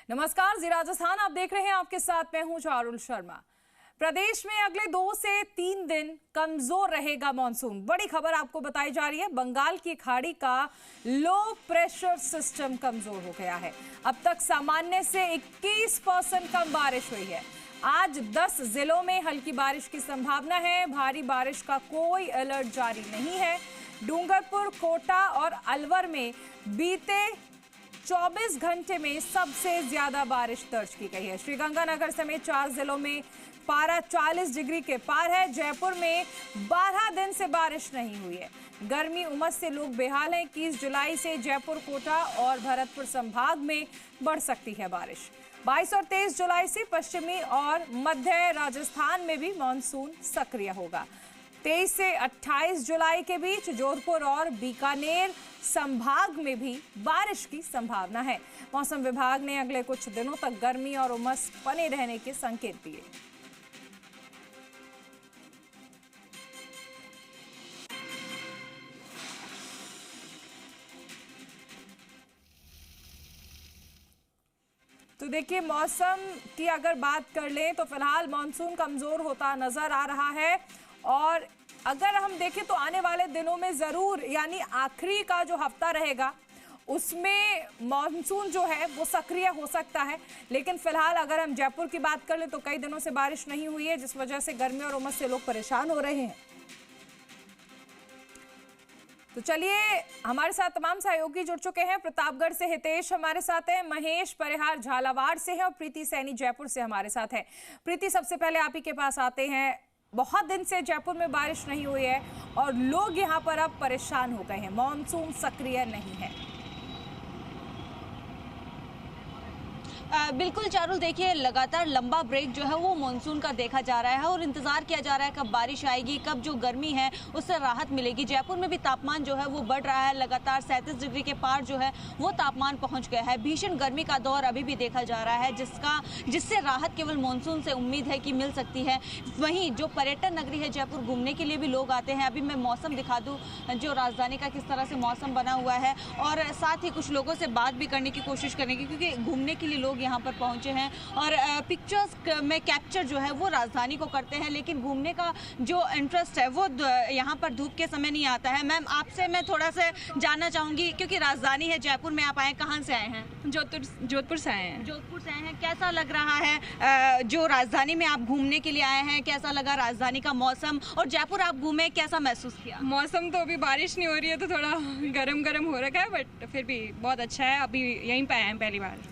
नमस्कार, जी राजस्थान आप देख रहे हैं। आपके साथ मैं हूं चारुल शर्मा। प्रदेश में अगले 2 से 3 दिन कमजोर रहेगा मॉनसून। बड़ी खबर आपको बताई जा रही है। बंगाल की खाड़ी का लो प्रेशर सिस्टम कमजोर हो गया है। अब तक सामान्य से 21% कम बारिश हुई है। आज 10 जिलों में हल्की बारिश की संभावना है। भारी बारिश का कोई अलर्ट जारी नहीं है। डूंगरपुर, कोटा और अलवर में बीते 24 घंटे में सबसे ज्यादा बारिश दर्ज की गई है। श्रीगंगानगर समेत 4 जिलों में पारा 40 डिग्री के पार है। जयपुर में 12 दिन से बारिश नहीं हुई है। गर्मी उमस से लोग बेहाल हैं। 21 जुलाई से जयपुर, कोटा और भरतपुर संभाग में बढ़ सकती है बारिश। 22 और 23 जुलाई से पश्चिमी और मध्य राजस्थान में भी मानसून सक्रिय होगा। 23 से 28 जुलाई के बीच जोधपुर और बीकानेर संभाग में भी बारिश की संभावना है। मौसम विभाग ने अगले कुछ दिनों तक गर्मी और उमस बने रहने के संकेत दिए। तो देखिए, मौसम की अगर बात कर लें तो फिलहाल मानसून कमजोर होता नजर आ रहा है। और अगर हम देखें तो आने वाले दिनों में जरूर, यानी आखिरी का जो हफ्ता रहेगा उसमें मानसून जो है वो सक्रिय हो सकता है। लेकिन फिलहाल अगर हम जयपुर की बात कर लें तो कई दिनों से बारिश नहीं हुई है, जिस वजह से गर्मी और उमस से लोग परेशान हो रहे हैं। तो चलिए, हमारे साथ तमाम सहयोगी जुड़ चुके हैं। प्रतापगढ़ से हितेश हमारे साथ है, महेश परिहार झालावाड़ से है और प्रीति सैनी जयपुर से हमारे साथ है। प्रीति, सबसे पहले आप ही के पास आते हैं। बहुत दिन से जयपुर में बारिश नहीं हुई है और लोग यहां पर अब परेशान हो गए हैं। मॉनसून सक्रिय नहीं है। बिल्कुल चारुल, देखिए लगातार लंबा ब्रेक जो है वो मानसून का देखा जा रहा है और इंतजार किया जा रहा है कब बारिश आएगी, कब जो गर्मी है उससे राहत मिलेगी। जयपुर में भी तापमान जो है वो बढ़ रहा है। लगातार 37 डिग्री के पार जो है वो तापमान पहुंच गया है। भीषण गर्मी का दौर अभी भी देखा जा रहा है, जिससे राहत केवल मानसून से उम्मीद है कि मिल सकती है। वहीं जो पर्यटन नगरी है जयपुर, घूमने के लिए भी लोग आते हैं। अभी मैं मौसम दिखा दूँ जो राजधानी का किस तरह से मौसम बना हुआ है, और साथ ही कुछ लोगों से बात भी करने की कोशिश करेंगे, क्योंकि घूमने के लिए लोग यहाँ पर पहुंचे हैं और पिक्चर्स में कैप्चर जो है वो राजधानी को करते हैं। लेकिन घूमने का जो इंटरेस्ट है वो यहाँ पर धूप के समय नहीं आता है। मैम, आपसे मैं थोड़ा सा जानना चाहूंगी, क्योंकि राजधानी है जयपुर में आप आए, कहाँ से आए हैं? जोधपुर से आए हैं। जोधपुर से आए हैं। कैसा लग रहा है जो राजधानी में आप घूमने के लिए आए हैं? कैसा लगा राजधानी का मौसम? और जयपुर आप घूमे, कैसा महसूस किया? मौसम तो अभी बारिश नहीं हो रही है तो थोड़ा गरम गरम हो रखा है, बट फिर भी बहुत अच्छा है। अभी यहीं पे आए हैं पहली बार।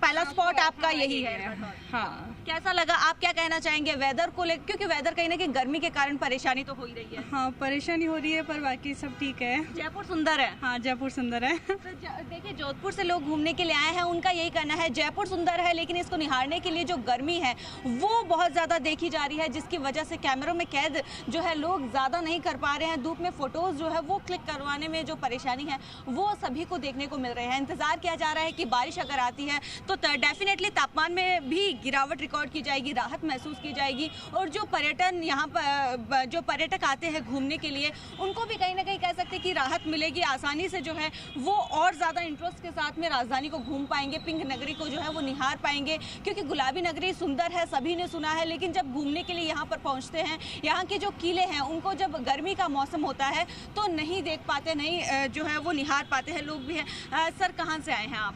पहला स्पॉट आपका यही है? हाँ। कैसा लगा? आप क्या कहना चाहेंगे वेदर को लेकर, क्योंकि वेदर कहीं ना कहीं गर्मी के कारण परेशानी तो हो ही रही है। हाँ, परेशानी हो रही है पर बाकी सब ठीक है। जयपुर सुंदर है। हाँ, जयपुर सुंदर है। तो देखिए, जोधपुर से लोग घूमने के लिए आए हैं, उनका यही कहना है जयपुर सुंदर है, लेकिन इसको निहारने के लिए जो गर्मी है वो बहुत ज्यादा देखी जा रही है, जिसकी वजह से कैमरों में कैद जो है लोग ज्यादा नहीं कर पा रहे हैं। धूप में फोटोज जो है वो क्लिक करवाने में जो परेशानी है वो सभी को देखने को मिल रही है। इंतजार किया जा रहा है कि बारिश अगर आती है तो डेफिनेटली तापमान में भी गिरावट रिकॉर्ड की जाएगी, राहत महसूस की जाएगी। और जो पर्यटन यहाँ पर जो पर्यटक आते हैं घूमने के लिए, उनको भी कहीं ना कहीं कह सकते हैं कि राहत मिलेगी। आसानी से जो है वो और ज़्यादा इंटरेस्ट के साथ में राजधानी को घूम पाएंगे, पिंक नगरी को जो है वो निहार पाएंगे। क्योंकि गुलाबी नगरी सुंदर है, सभी ने सुना है, लेकिन जब घूमने के लिए यहाँ पर पहुँचते हैं, यहाँ के जो किले हैं उनको जब गर्मी का मौसम होता है तो नहीं देख पाते, नहीं जो है वो निहार पाते हैं। लोग भी हैं। सर, कहाँ से आए हैं आप?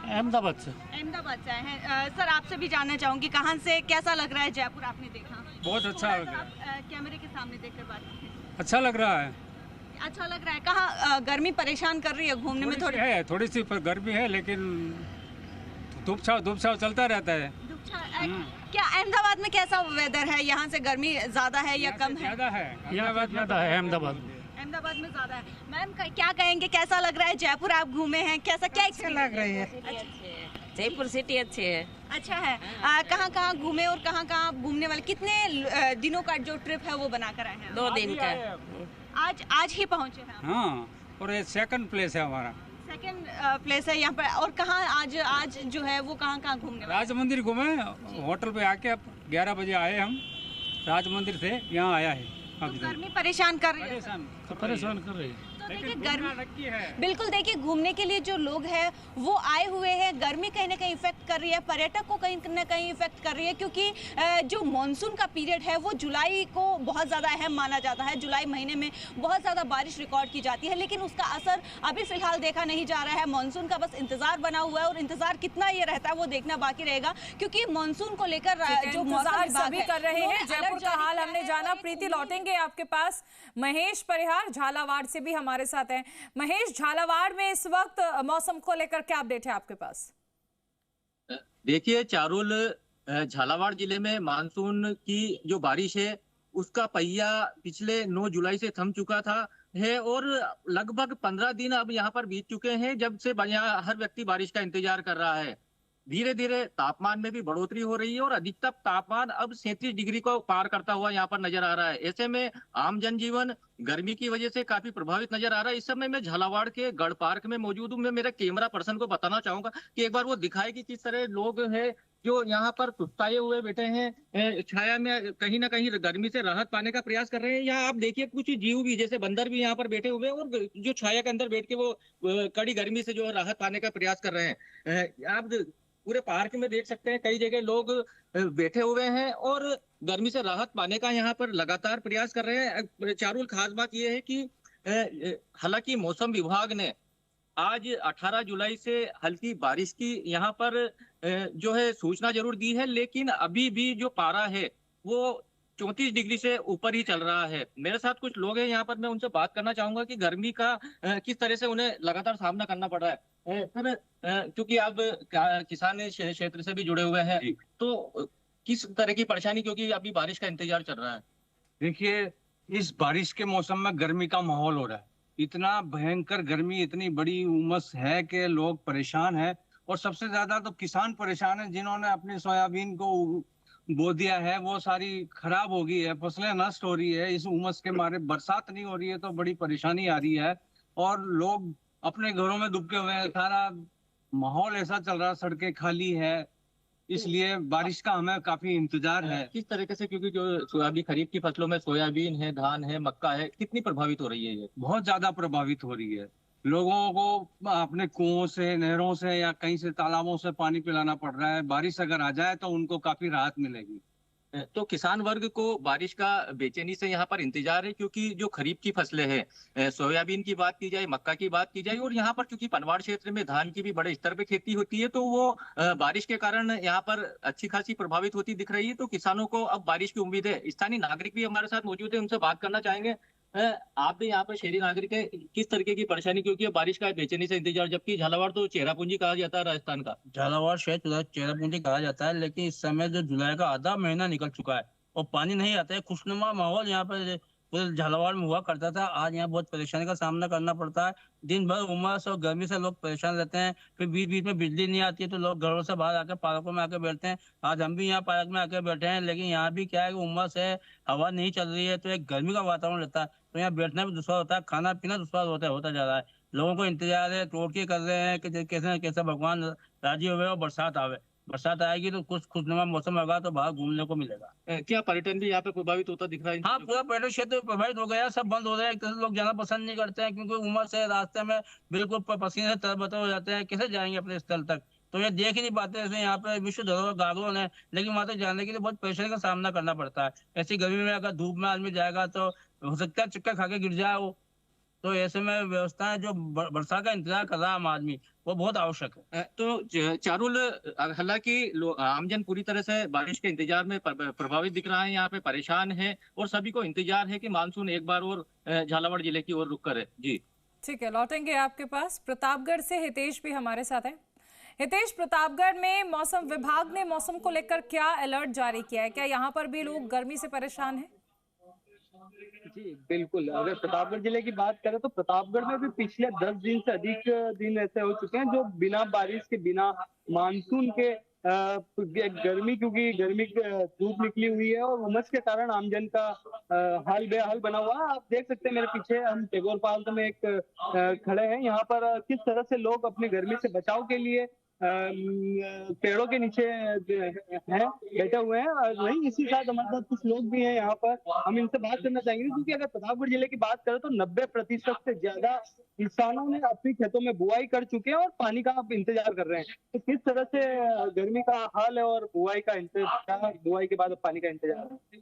अहमदाबाद से। अहमदाबाद से आए हैं। सर, आपसे भी जानना चाहूंगी, कहाँ से, कैसा लग रहा है जयपुर? आपने देखा? बहुत अच्छा लग रहा है। कैमरे के सामने देखकर बात कीजिए। अच्छा लग रहा है। अच्छा लग रहा है। कहाँ गर्मी परेशान कर रही है घूमने में? थोड़ी सी गर्मी है, लेकिन धूप छाव चलता रहता है। क्या अहमदाबाद में कैसा वेदर है? यहाँ से गर्मी ज्यादा है या कम है? ज्यादा है। ज्यादा है अहमदाबाद में ज्यादा है। मैम, क्या कहेंगे, कैसा लग रहा है जयपुर? आप घूमे हैं, कैसा क्या लग रही है? जयपुर सिटी अच्छी है। अच्छा है। कहाँ कहाँ घूमे और कहाँ कहाँ घूमने वाले, कितने दिनों का जो ट्रिप है वो बना कर आए हैं? 2 दिन का। आज ही पहुँचे हैं? हाँ, और ये सेकंड प्लेस है हमारा। सेकंड प्लेस है यहाँ पर। और कहाँ आज जो है वो कहाँ कहाँ घूमने? राज मंदिर घूमे, होटल पे आके 11 बजे आए हम। राज मंदिर से यहाँ आया है। तो गर्मी परेशान कर रही है। परेशान कर रही है। तो देखिए गर्मी बिल्कुल, देखिए घूमने के लिए जो लोग हैं वो आए हुए हैं, गर्मी कहीं ना कहीं इफेक्ट कर रही है, पर्यटक को कहीं ना कहीं इफेक्ट कर रही है, क्योंकि जो मॉनसून का पीरियड है वो जुलाई को बहुत ज़्यादा अहम माना जाता है। जुलाई महीने में बहुत ज़्यादा बारिश रिकॉर्ड की जाती है, लेकिन उसका असर अभी फिलहाल देखा नहीं जा रहा है। मॉनसून का बस इंतजार बना हुआ है और इंतजार कितना ये रहता है वो देखना बाकी रहेगा, क्योंकि मॉनसून को लेकर जो मौसम विभाग सभी कर रहे हैं। जयपुर का हाल हमने जाना। प्रीति, लौटेंगे आपके पास। महेश परिहार झालावाड़ से भी हमारे साथ हैं। महेश, झालावाड़ में इस वक्त मौसम को लेकर क्या अपडेट है आपके पास? देखिए चारुल, झालावाड़ जिले में मानसून की जो बारिश है उसका पहिया पिछले 9 जुलाई से थम चुका था है और लगभग 15 दिन अब यहाँ पर बीत चुके हैं जब से यहाँ हर व्यक्ति बारिश का इंतजार कर रहा है। धीरे धीरे तापमान में भी बढ़ोतरी हो रही है और अधिकतम तापमान अब 37 डिग्री को पार करता हुआ यहाँ पर नजर आ रहा है। ऐसे में आम जनजीवन गर्मी की वजह से काफी प्रभावित नजर आ रहा है। इस समय मैं झालावाड़ के गढ़ पार्क में मौजूद हूँ। मैं मेरे कैमरा पर्सन को बताना चाहूंगा कि एक बार वो दिखाए कि किस तरह लोग हैं जो यहाँ पर सुस्ताए हुए बैठे हैं, छाया में कहीं ना कहीं गर्मी से राहत पाने का प्रयास कर रहे हैं। यहाँ आप देखिए कुछ जीव भी जैसे बंदर भी यहाँ पर बैठे हुए हैं और जो छाया के अंदर बैठ के वो कड़ी गर्मी से जो राहत पाने का प्रयास कर रहे हैं। आप पूरे पार्क में देख सकते हैं कई जगह लोग बैठे हुए हैं और गर्मी से राहत पाने का यहाँ पर लगातार प्रयास कर रहे हैं। चारुल, खास बात यह है कि हालांकि मौसम विभाग ने आज 18 जुलाई से हल्की बारिश की यहाँ पर जो है सूचना जरूर दी है, लेकिन अभी भी जो पारा है वो 34 डिग्री से ऊपर ही चल रहा है। मेरे साथ कुछ लोग हैं यहाँ पर, मैं उनसे बात करना चाहूंगा कि गर्मी का किस तरह से उन्हें लगातार सामना करना पड़ रहा है। सर, क्योंकि आप किसान क्षेत्र से भी जुड़े हुए हैं, तो किस तरह की परेशानी, क्योंकि अभी बारिश का इंतजार चल रहा है? देखिए, इस बारिश के मौसम में गर्मी का माहौल हो रहा है। इतना भयंकर गर्मी, इतनी बड़ी उमस है कि लोग परेशान हैं और सबसे ज्यादा तो किसान परेशान हैं जिन्होंने अपनी सोयाबीन को बो दिया है, वो सारी खराब हो गई है, फसलें नष्ट हो रही है। इस उमस के मारे बरसात नहीं हो रही है तो बड़ी परेशानी आ रही है और लोग अपने घरों में दुबके हुए हैं। सारा माहौल ऐसा चल रहा है, सड़कें खाली है, इसलिए बारिश का हमें काफी इंतजार है। किस तरीके से, क्योंकि जो सोयाबीन खरीफ की फसलों में सोयाबीन है, धान है, मक्का है, कितनी प्रभावित हो रही है ये? बहुत ज्यादा प्रभावित हो रही है। लोगों को अपने कुओं से, नहरों से या कहीं से तालाबों से पानी पिलाना पड़ रहा है। बारिश अगर आ जाए तो उनको काफी राहत मिलेगी। तो किसान वर्ग को बारिश का बेचैनी से यहाँ पर इंतजार है, क्योंकि जो खरीफ की फसलें हैं, सोयाबीन की बात की जाए, मक्का की बात की जाए, और यहाँ पर क्योंकि पनवाड़ क्षेत्र में धान की भी बड़े स्तर पे खेती होती है, तो वो बारिश के कारण यहाँ पर अच्छी खासी प्रभावित होती दिख रही है। तो किसानों को अब बारिश की उम्मीद है। स्थानीय नागरिक भी हमारे साथ मौजूद है, उनसे बात करना चाहेंगे। आप भी यहाँ पर शहरी नागरिक है, किस तरीके की परेशानी, क्योंकि बारिश का बेचैनी से इंतजार, जबकि झालावाड़ तो चेहरापूंजी कहा जाता है राजस्थान का। झालावाड़ शहर चेहरापूंजी कहा जाता है, लेकिन इस समय जो जुलाई का आधा महीना निकल चुका है और पानी नहीं आता है। खुशनुमा माहौल यहाँ पर पूरे झालावाड़ में हुआ करता था। आज यहाँ बहुत परेशानी का सामना करना पड़ता है। दिन भर उमस और गर्मी से लोग परेशान रहते हैं। फिर बीच बीच में बिजली नहीं आती है तो लोग घरों से बाहर आकर पार्कों में आकर बैठते हैं। आज हम भी यहाँ पार्क में आकर बैठे हैं, लेकिन यहाँ भी क्या है कि उमस है, हवा नहीं चल रही है, तो एक गर्मी का वातावरण रहता है। तो यहाँ बैठना भी दुश्वार होता है, खाना पीना दुश्वार होता जा रहा है। लोगों को इंतजार है, रोड के कर रहे हैं कि कैसे न कैसे भगवान राजी हुए और बरसात आवे। बरसात आएगी तो कुछ खुशनुमा मौसम होगा तो बाहर घूमने को मिलेगा। क्या पर्यटन भी यहाँ पे प्रभावित होता दिख रहा है? हाँ, पूरा पर्यटन क्षेत्र प्रभावित हो गया, सब बंद हो रहे हैं। लोग जाना पसंद नहीं करते हैं क्योंकि उमस है, रास्ते में बिल्कुल पसीने से तरबतर हो जाते हैं। कैसे जाएंगे अपने स्थल तक? तो ये देख ही नहीं पाते। जैसे यहाँ पे विश्व धरोहर गार्डन है, लेकिन वहां तक जाने के लिए बहुत परेशानी का सामना करना पड़ता है। ऐसी गर्मी में अगर धूप में आदमी जाएगा तो हो सकता है चक्कर खा के गिर जाए वो। तो ऐसे में व्यवस्थाएं जो बरसात का इंतजार कर रहा है आम आदमी, वो बहुत आवश्यक है। तो चारुल, हालांकि आमजन पूरी तरह से बारिश के इंतजार में प्रभावित दिख रहा है, यहाँ पे परेशान है और सभी को इंतजार है कि मानसून एक बार और झालावाड़ जिले की ओर रुख करे। जी ठीक है, लौटेंगे आपके पास। प्रतापगढ़ से हितेश भी हमारे साथ है। हितेश, प्रतापगढ़ में मौसम विभाग ने मौसम को लेकर क्या अलर्ट जारी किया है? क्या यहाँ पर भी लोग गर्मी से परेशान हैं? जी बिल्कुल, अगर प्रतापगढ़ जिले की बात करें तो प्रतापगढ़ में भी पिछले 10 दिन से अधिक दिन ऐसे हो चुके हैं जो बिना बारिश के, बिना मानसून के गर्मी, क्योंकि गर्मी धूप निकली हुई है और उमस के कारण आमजन का हाल बेहाल बना हुआ है। आप देख सकते हैं मेरे पीछे, हम टैगोर पार्क में एक खड़े हैं। यहाँ पर किस तरह से लोग अपनी गर्मी से बचाव के लिए पेड़ों के नीचे हैं, बैठे हुए हैं। और वहीं इसी साथ हमारे साथ कुछ लोग भी हैं यहाँ पर, हम इनसे बात करना चाहेंगे। क्योंकि अगर प्रतापगढ़ जिले की बात करें तो 90% से ज्यादा किसानों ने अपने खेतों में बुआई कर चुके हैं और पानी का अब इंतजार कर रहे हैं। तो किस तरह से गर्मी का हाल है और बुआई का इंतजार, बुआई के बाद अब पानी का इंतजार है?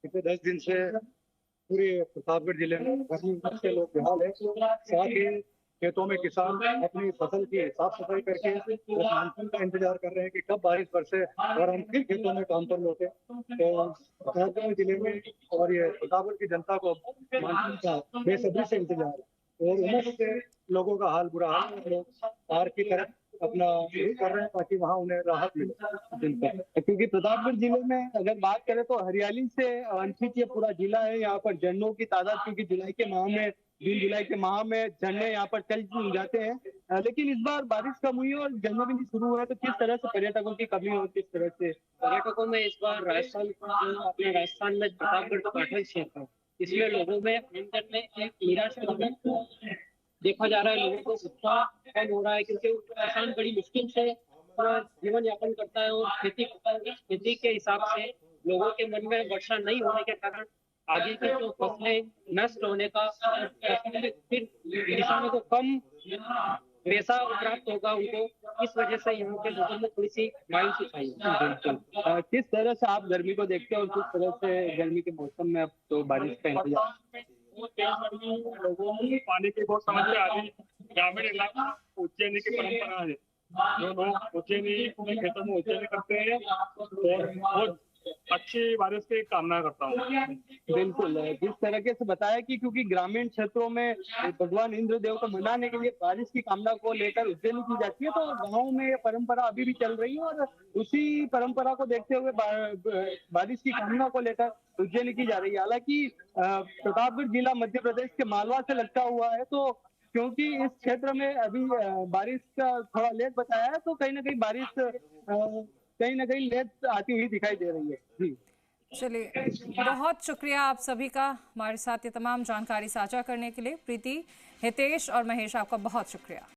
पिछले 10 दिन से पूरे प्रतापगढ़ जिले में गर्मी से लोग बेहाल है। साथ ही खेतों में किसान अपनी फसल की साफ सफाई करके मानसून का इंतजार कर रहे हैं कि कब बारिश बरसे और हम फिर खेतों में काम पर लौटे। तो प्रतापगढ़ जिले में और ये प्रतापगढ़ की जनता को मानसून का बेसब्री से इंतजार है और उमस से लोगों का हाल बुरा हाल है। लोग पार की तरफ अपना यही कर रहे हैं ताकि वहाँ उन्हें राहत मिले। क्योंकि प्रतापगढ़ जिले में अगर बात करें तो हरियाली से वंचित ये पूरा जिला है। यहाँ पर झरनों की तादाद, क्योंकि जुलाई के माह में, जून जुलाई के माह में झरने यहाँ पर चल जाते हैं, लेकिन इस बार बारिश कम हुई है और झरने भी नहीं शुरू हुए। तो किस तरह से पर्यटकों की कमी हो, किस तरह से पर्यटकों में इस बार राजस्थान, अपने राजस्थान में प्रतापगढ़ का काठल क्षेत्र है, इसलिए लोगों में अंदर में एक निराशा देखा जा रहा है। लोगों को उत्साह कम हो रहा है क्योंकि किसान बड़ी मुश्किल से अपना जीवन यापन करता है और खेती के हिसाब से लोगों के मन में वर्षा नहीं होने के कारण आगे की जो फसलें नष्ट होने का, फिर किसानों को कम पैसा प्राप्त होगा उनको, इस वजह से यहाँ के लोगों में थोड़ी सी मायूसी छाई है। किस तरह से आप गर्मी को देखते हैं और किस तरह से गर्मी के मौसम में अब तो बारिश का इंतजार? लोगों को पानी की बहुत समस्या आ रही है। ग्रामीण इलाका उज्जैनी की परंपरा है, जो लोग उज्जैनी अपने खेतों में उज्जैनी करते हैं और बहुत अच्छी बारिश की कामना करता हूँ। बिल्कुल, जिस तरीके से बताया कि क्योंकि ग्रामीण क्षेत्रों में भगवान इंद्रदेव को मनाने के लिए बारिश की कामना को लेकर उज्जैनी की जाती है, तो गाँव में ये परंपरा अभी भी चल रही है और उसी परंपरा को देखते हुए बारिश की कामना को लेकर उज्जैनी की जा रही है। हालांकि प्रतापगढ़ जिला मध्य प्रदेश के मालवा से लगता हुआ है, तो क्योंकि इस क्षेत्र में अभी बारिश का थोड़ा लेट बताया है, तो कहीं ना कहीं बारिश कहीं ना कहीं लेट आती हुई दिखाई दे रही है। जी चलिए, बहुत शुक्रिया आप सभी का हमारे साथ ये तमाम जानकारी साझा करने के लिए। प्रीति, हितेश और महेश, आपका बहुत शुक्रिया।